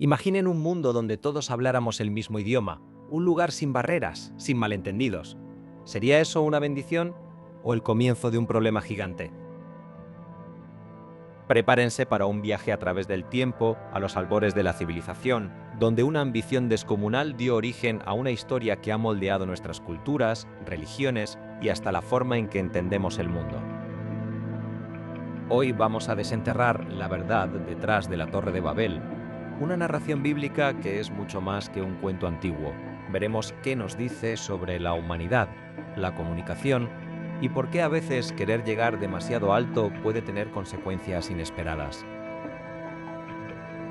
Imaginen un mundo donde todos habláramos el mismo idioma, un lugar sin barreras, sin malentendidos. ¿Sería eso una bendición o el comienzo de un problema gigante? Prepárense para un viaje a través del tiempo, a los albores de la civilización, donde una ambición descomunal dio origen a una historia que ha moldeado nuestras culturas, religiones y hasta la forma en que entendemos el mundo. Hoy vamos a desenterrar la verdad detrás de la Torre de Babel, una narración bíblica que es mucho más que un cuento antiguo. Veremos qué nos dice sobre la humanidad, la comunicación y por qué a veces querer llegar demasiado alto puede tener consecuencias inesperadas.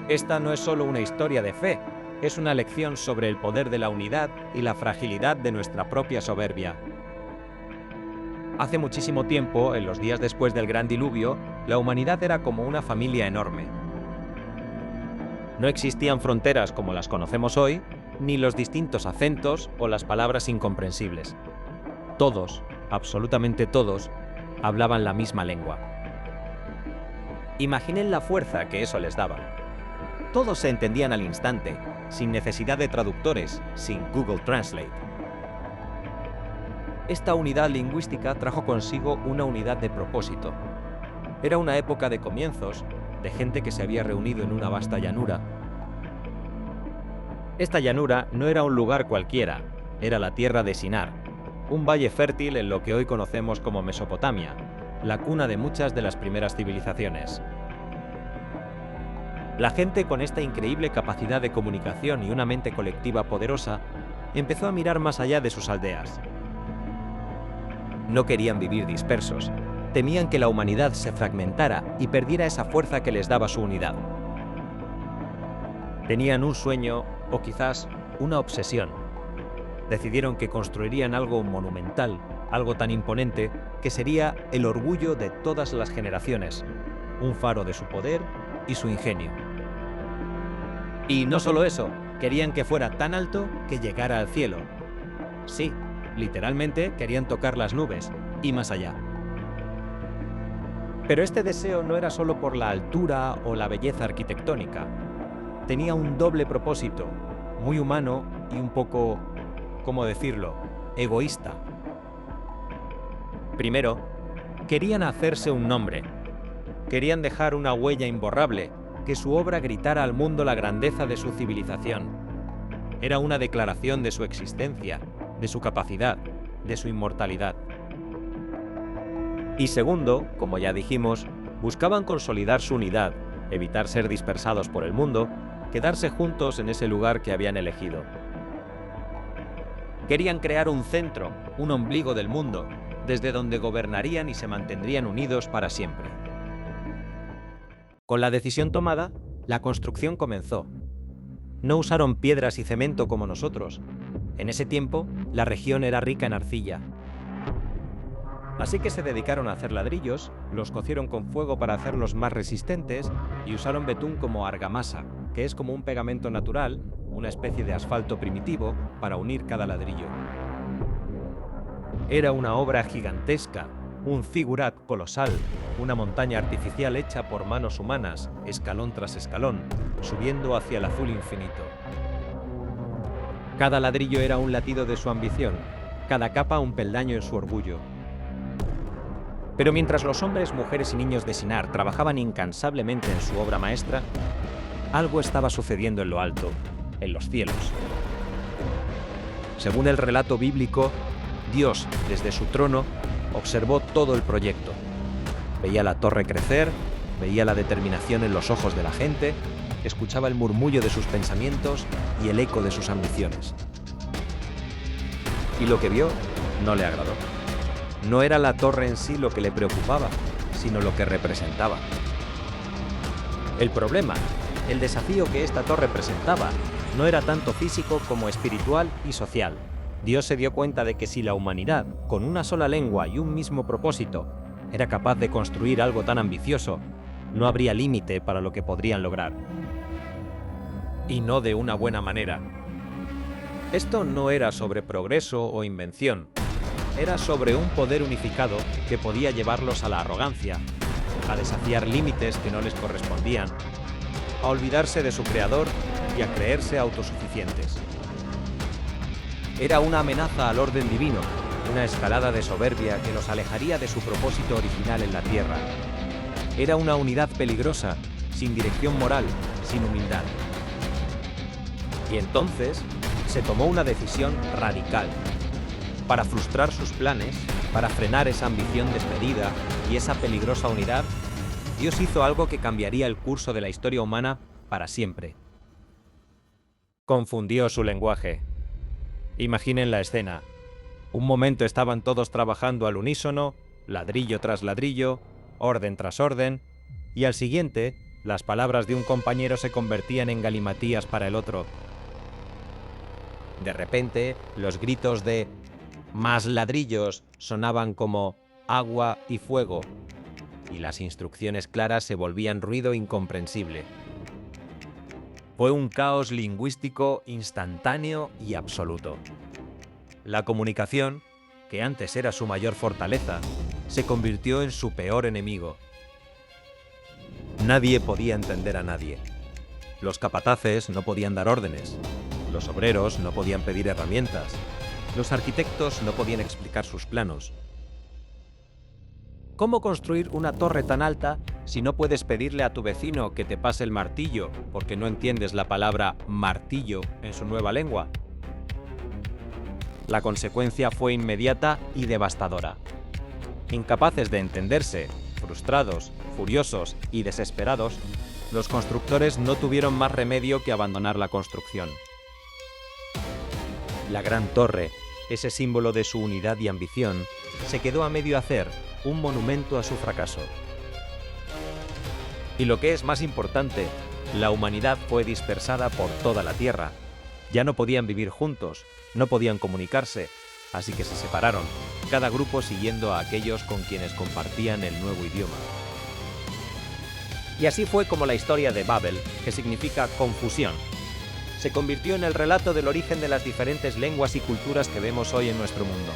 Esta no es solo una historia de fe, es una lección sobre el poder de la unidad y la fragilidad de nuestra propia soberbia. Hace muchísimo tiempo, en los días después del gran diluvio, la humanidad era como una familia enorme. No existían fronteras como las conocemos hoy, ni los distintos acentos o las palabras incomprensibles. Todos, absolutamente todos, hablaban la misma lengua. Imaginen la fuerza que eso les daba. Todos se entendían al instante, sin necesidad de traductores, sin Google Translate. Esta unidad lingüística trajo consigo una unidad de propósito. Era una época de comienzos, de gente que se había reunido en una vasta llanura. Esta llanura no era un lugar cualquiera, era la tierra de Sinar, un valle fértil en lo que hoy conocemos como Mesopotamia, la cuna de muchas de las primeras civilizaciones. La gente con esta increíble capacidad de comunicación y una mente colectiva poderosa empezó a mirar más allá de sus aldeas. No querían vivir dispersos, temían que la humanidad se fragmentara y perdiera esa fuerza que les daba su unidad. Tenían un sueño, o quizás una obsesión. Decidieron que construirían algo monumental, algo tan imponente, que sería el orgullo de todas las generaciones, un faro de su poder y su ingenio. Y no solo eso, querían que fuera tan alto que llegara al cielo. Sí, literalmente querían tocar las nubes y más allá. Pero este deseo no era solo por la altura o la belleza arquitectónica. Tenía un doble propósito, muy humano y un poco, ¿cómo decirlo?, egoísta. Primero, querían hacerse un nombre. Querían dejar una huella imborrable, que su obra gritara al mundo la grandeza de su civilización. Era una declaración de su existencia, de su capacidad, de su inmortalidad. Y segundo, como ya dijimos, buscaban consolidar su unidad, evitar ser dispersados por el mundo, quedarse juntos en ese lugar que habían elegido. Querían crear un centro, un ombligo del mundo, desde donde gobernarían y se mantendrían unidos para siempre. Con la decisión tomada, la construcción comenzó. No usaron piedras y cemento como nosotros. En ese tiempo, la región era rica en arcilla. Así que se dedicaron a hacer ladrillos, los cocieron con fuego para hacerlos más resistentes y usaron betún como argamasa, que es como un pegamento natural, una especie de asfalto primitivo, para unir cada ladrillo. Era una obra gigantesca, un zigurat colosal, una montaña artificial hecha por manos humanas, escalón tras escalón, subiendo hacia el azul infinito. Cada ladrillo era un latido de su ambición, cada capa un peldaño en su orgullo. Pero mientras los hombres, mujeres y niños de Sinar trabajaban incansablemente en su obra maestra, algo estaba sucediendo en lo alto, en los cielos. Según el relato bíblico, Dios, desde su trono, observó todo el proyecto. Veía la torre crecer, veía la determinación en los ojos de la gente, escuchaba el murmullo de sus pensamientos y el eco de sus ambiciones. Y lo que vio no le agradó. No era la torre en sí lo que le preocupaba, sino lo que representaba. El problema, el desafío que esta torre presentaba, no era tanto físico como espiritual y social. Dios se dio cuenta de que si la humanidad, con una sola lengua y un mismo propósito, era capaz de construir algo tan ambicioso, no habría límite para lo que podrían lograr. Y no de una buena manera. Esto no era sobre progreso o invención. Era sobre un poder unificado que podía llevarlos a la arrogancia, a desafiar límites que no les correspondían, a olvidarse de su creador y a creerse autosuficientes. Era una amenaza al orden divino, una escalada de soberbia que los alejaría de su propósito original en la Tierra. Era una unidad peligrosa, sin dirección moral, sin humildad. Y entonces se tomó una decisión radical. Para frustrar sus planes, para frenar esa ambición desmedida y esa peligrosa unidad, Dios hizo algo que cambiaría el curso de la historia humana para siempre. Confundió su lenguaje. Imaginen la escena. Un momento estaban todos trabajando al unísono, ladrillo tras ladrillo, orden tras orden, y al siguiente, las palabras de un compañero se convertían en galimatías para el otro. De repente, los gritos de «más ladrillos» sonaban como «agua y fuego», y las instrucciones claras se volvían ruido incomprensible. Fue un caos lingüístico instantáneo y absoluto. La comunicación, que antes era su mayor fortaleza, se convirtió en su peor enemigo. Nadie podía entender a nadie. Los capataces no podían dar órdenes. Los obreros no podían pedir herramientas. Los arquitectos no podían explicar sus planos. ¿Cómo construir una torre tan alta si no puedes pedirle a tu vecino que te pase el martillo porque no entiendes la palabra martillo en su nueva lengua? La consecuencia fue inmediata y devastadora. Incapaces de entenderse, frustrados, furiosos y desesperados, los constructores no tuvieron más remedio que abandonar la construcción. La gran torre, ese símbolo de su unidad y ambición, se quedó a medio hacer, un monumento a su fracaso. Y lo que es más importante, la humanidad fue dispersada por toda la Tierra. Ya no podían vivir juntos, no podían comunicarse, así que se separaron, cada grupo siguiendo a aquellos con quienes compartían el nuevo idioma. Y así fue como la historia de Babel, que significa confusión, se convirtió en el relato del origen de las diferentes lenguas y culturas que vemos hoy en nuestro mundo.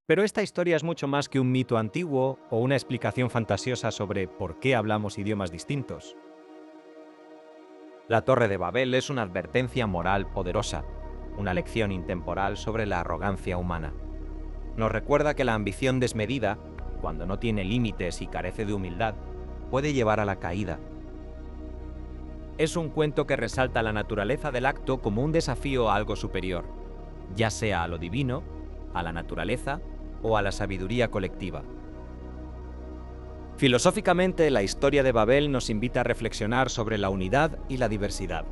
Pero esta historia es mucho más que un mito antiguo o una explicación fantasiosa sobre por qué hablamos idiomas distintos. La Torre de Babel es una advertencia moral poderosa, una lección intemporal sobre la arrogancia humana. Nos recuerda que la ambición desmedida, cuando no tiene límites y carece de humildad, puede llevar a la caída. Es un cuento que resalta la naturaleza del acto como un desafío a algo superior, ya sea a lo divino, a la naturaleza o a la sabiduría colectiva. Filosóficamente, la historia de Babel nos invita a reflexionar sobre la unidad y la diversidad.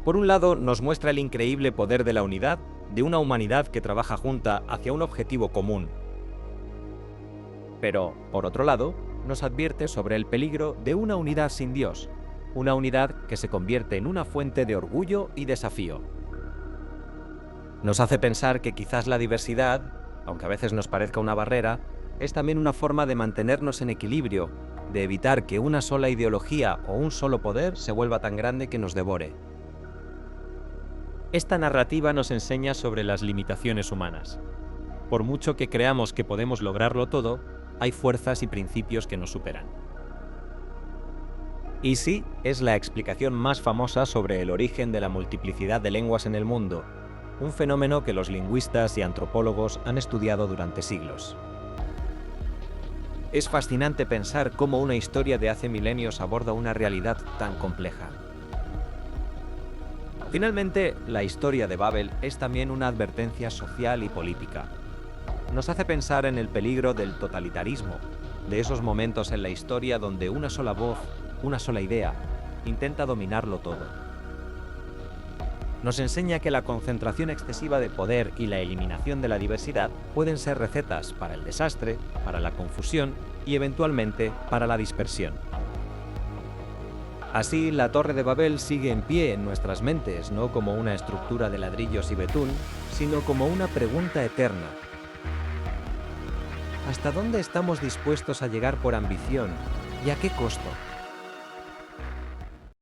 Por un lado, nos muestra el increíble poder de la unidad, de una humanidad que trabaja junta hacia un objetivo común. Pero, por otro lado, nos advierte sobre el peligro de una unidad sin Dios, una unidad que se convierte en una fuente de orgullo y desafío. Nos hace pensar que quizás la diversidad, aunque a veces nos parezca una barrera, es también una forma de mantenernos en equilibrio, de evitar que una sola ideología o un solo poder se vuelva tan grande que nos devore. Esta narrativa nos enseña sobre las limitaciones humanas. Por mucho que creamos que podemos lograrlo todo, hay fuerzas y principios que nos superan. Y sí, es la explicación más famosa sobre el origen de la multiplicidad de lenguas en el mundo, un fenómeno que los lingüistas y antropólogos han estudiado durante siglos. Es fascinante pensar cómo una historia de hace milenios aborda una realidad tan compleja. Finalmente, la historia de Babel es también una advertencia social y política. Nos hace pensar en el peligro del totalitarismo, de esos momentos en la historia donde una sola voz, una sola idea, intenta dominarlo todo. Nos enseña que la concentración excesiva de poder y la eliminación de la diversidad pueden ser recetas para el desastre, para la confusión y eventualmente para la dispersión. Así, la Torre de Babel sigue en pie en nuestras mentes, no como una estructura de ladrillos y betún, sino como una pregunta eterna. ¿Hasta dónde estamos dispuestos a llegar por ambición y a qué costo?